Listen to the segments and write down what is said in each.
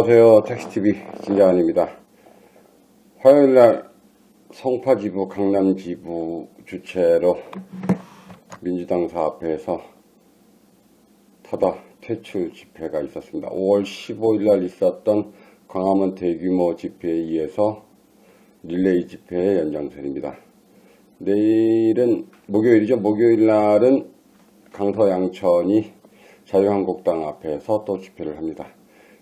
안녕하세요. 택시TV 진자환입니다. 화요일날 송파지부 강남지부 주최로 민주당사 앞에서 타다 퇴출 집회가 있었습니다. 5월 15일날 있었던 광화문 대규모 집회에 의해서 릴레이 집회의 연장선입니다. 내일은 목요일이죠. 목요일날은 강서양천이 자유한국당 앞에서 또 집회를 합니다.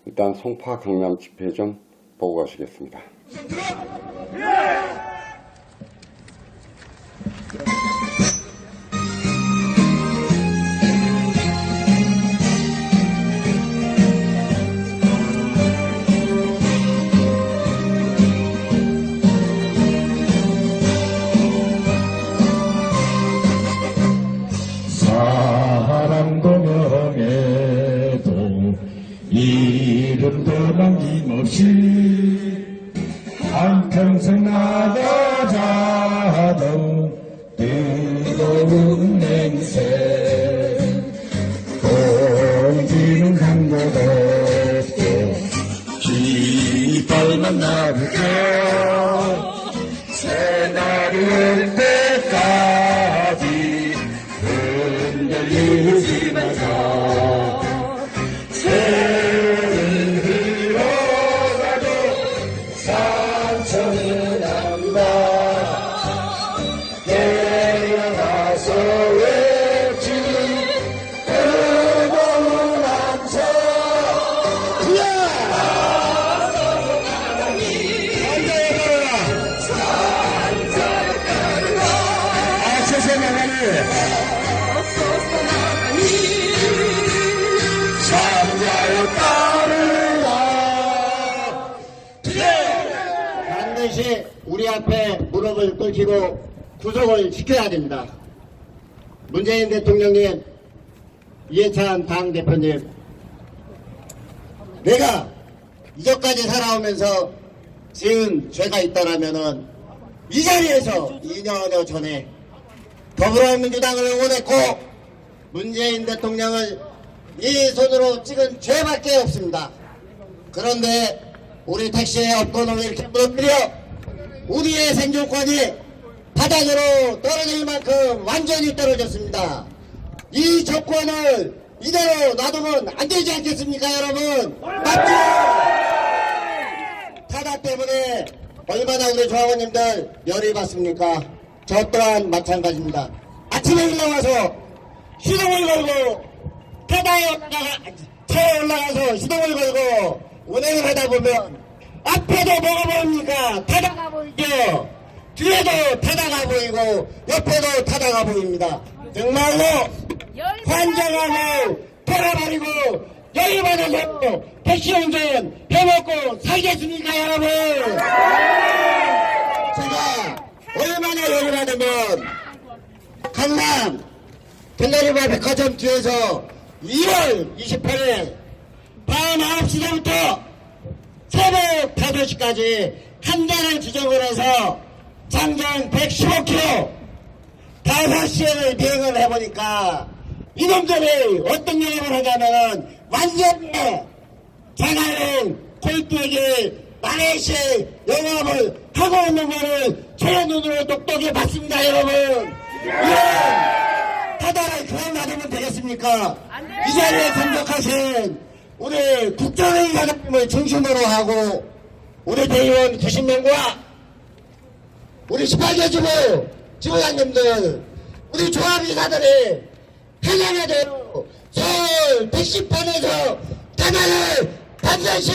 일단 송파 강남 집회 좀 보고 가시겠습니다. 사람도 명예도 이름도 남김없이 한평생 나가자던 뜨거운 냄새 공기는 한 곳 없고 깃발만 나르죠. 새날일 때까지 흔들리지면서 새는 흘러가도 상처는 안다. 내려가서 외치는 뜨거운 함성 반드시 우리 앞에 무릎을 꿇히고 구속을 시켜야 됩니다. 문재인 대통령님, 이해찬 당대표님, 내가 이전까지 살아오면서 지은 죄가 있다라면은 이 자리에서 2년여 전에 더불어민주당을 응원했고 문재인 대통령을 이 손으로 찍은 죄밖에 없습니다. 그런데 우리 택시의 업권을 이렇게 무너뜨려 우리의 생존권이 바닥으로 떨어질 만큼 완전히 떨어졌습니다. 이 조건을 이대로 놔두면 안 되지 않겠습니까, 여러분? 맞죠? 타다 때문에 얼마나 우리 조합원님들 열이 받습니까? 저 또한 마찬가지입니다. 아침에 일어나서 시동을 걸고 차에 올라가서 시동을 걸고 운행을 하다 보면 앞에도 뭐가 보입니까? 타다가 보이죠? 뒤에도 타다가 보이고 옆에도 타다가 보입니다. 정말로 환장하고 돌아버리고 열받아서 택시 운전 해먹고 살겠습니까, 여러분? 제가 얼마나 열이 받으면 강남 갤러리바 백화점 뒤에서 2월 28일 밤 9시부터 새벽 5시까지 한 달을 지정을 해서 장장 115km 5시간을 비행을 해보니까 이놈들이 어떤 영업을 하냐면은 완전히 자가용 콜트에게 말레이시아 영업을 하고 있는 거를 제 눈으로 똑똑히 봤습니다, 여러분. 이런 타다를 그냥 놔두면 되겠습니까? 이 자리에 참석하신 우리 국정회의 사장님을 중심으로 하고 우리 대의원 90명과 우리 18개 지부장님들 우리 조합이사들이 해명해도 서울 택시판에서 타다를 반드시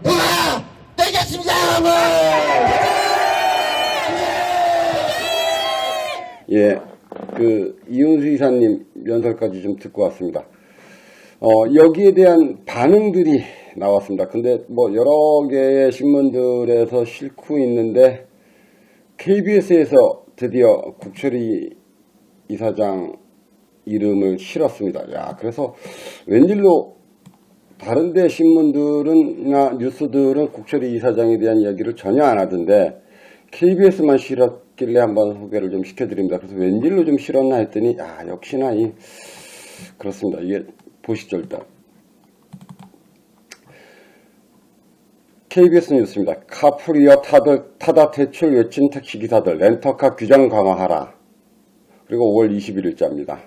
모아 되겠습니다, 여러분. 예, 이윤수 이사님 연설까지 좀 듣고 왔습니다. 여기에 대한 반응들이 나왔습니다. 근데 뭐 여러 개의 신문들에서 싣고 있는데 KBS에서 드디어 국철이 이사장 이름을 실었습니다. 야, 그래서 웬일로 다른데 신문들은나 뉴스들은 국철이 이사장에 대한 이야기를 전혀 안 하던데 KBS만 실었길래 한번 소개를 좀 시켜드립니다. 그래서 웬일로 좀 실었나 했더니 역시나 그렇습니다. 이게 보시죠. 일단 KBS 뉴스입니다. 카풀이어 타다 퇴출 외친 택시기사들 렌터카 규정 강화하라. 그리고 5월 21일자입니다.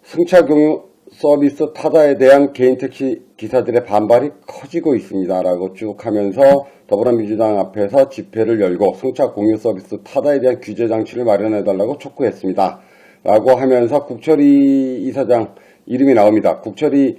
승차 경유 서비스 타다에 대한 개인 택시 기사들의 반발이 커지고 있습니다. 라고 쭉 하면서 더불어민주당 앞에서 집회를 열고 승차 공유 서비스 타다에 대한 규제 장치를 마련해달라고 촉구했습니다. 라고 하면서 국철이 이사장 이름이 나옵니다. 국철이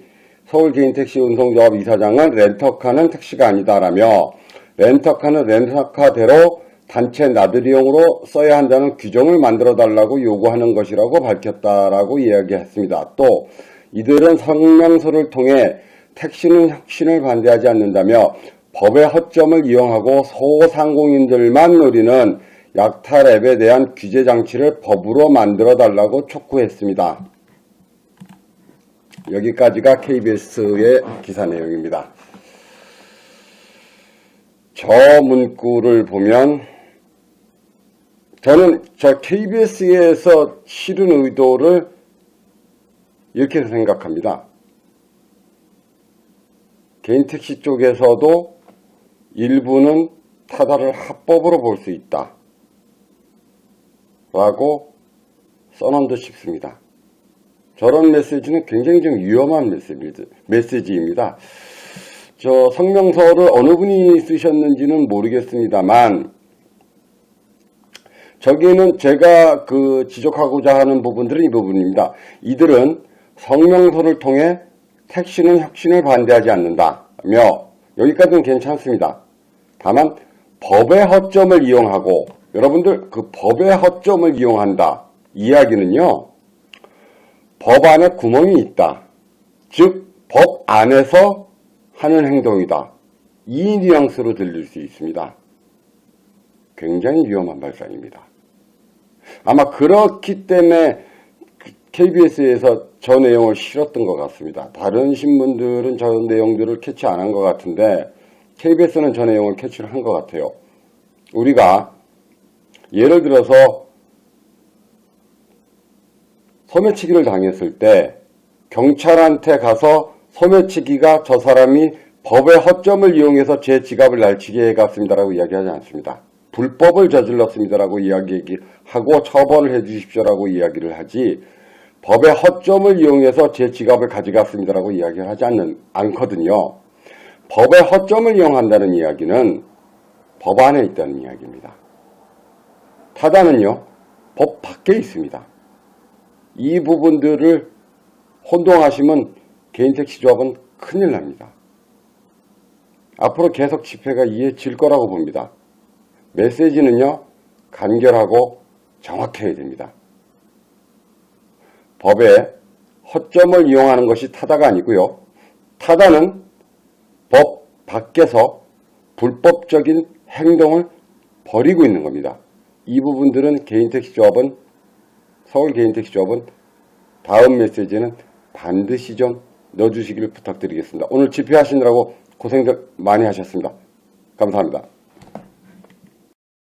서울개인택시 운송조합 이사장은 렌터카는 택시가 아니다라며 렌터카는 렌터카대로 단체 나들이용으로 써야 한다는 규정을 만들어달라고 요구하는 것이라고 밝혔다라고 이야기했습니다. 또 이들은 성명서를 통해 택시는 혁신을 반대하지 않는다며 법의 허점을 이용하고 소상공인들만 노리는 약탈 앱에 대한 규제 장치를 법으로 만들어달라고 촉구했습니다. 여기까지가 KBS의 기사 내용입니다. 저 문구를 보면 저는 저 KBS에서 실은 의도를 이렇게 생각합니다. 개인택시 쪽에서도 일부는 타다를 합법으로 볼 수 있다 라고 써놓은 듯 싶습니다. 저런 메시지는 굉장히 좀 위험한 메시지입니다. 저 성명서를 어느 분이 쓰셨는지는 모르겠습니다만 저기는 제가 지적하고자 하는 부분들은 이 부분입니다. 이들은 성명서를 통해 택시는 혁신을 반대하지 않는다며 여기까지는 괜찮습니다. 다만 법의 허점을 이용하고 여러분들 그 법의 허점을 이용한다 이야기는요. 법 안에 구멍이 있다. 즉 법 안에서 하는 행동이다. 이 뉘앙스로 들릴 수 있습니다. 굉장히 위험한 발상입니다. 아마 그렇기 때문에 KBS에서 저 내용을 실었던 것 같습니다. 다른 신문들은 저 내용들을 캐치 안 한 것 같은데 KBS는 저 내용을 캐치를 한 것 같아요. 우리가 예를 들어서 소매치기를 당했을 때 경찰한테 가서 소매치기가 저 사람이 법의 허점을 이용해서 제 지갑을 날치게 해갔습니다라고 이야기하지 않습니다. 불법을 저질렀습니다라고 이야기하고 처벌을 해주십시오라고 이야기를 하지 법의 허점을 이용해서 제 지갑을 가져갔습니다라고 이야기를 하지 않거든요. 법의 허점을 이용한다는 이야기는 법 안에 있다는 이야기입니다. 타다는요, 법 밖에 있습니다. 이 부분들을 혼동하시면 개인택시조합은 큰일 납니다. 앞으로 계속 집회가 이어질 거라고 봅니다. 메시지는요, 간결하고 정확해야 됩니다. 법에 허점을 이용하는 것이 타다가 아니고요. 타다는 법 밖에서 불법적인 행동을 벌이고 있는 겁니다. 이 부분들은 개인택시조합은 서울개인택시조합은 다음 메시지는 반드시 좀 넣어주시기를 부탁드리겠습니다. 오늘 집회하시느라고 고생들 많이 하셨습니다. 감사합니다.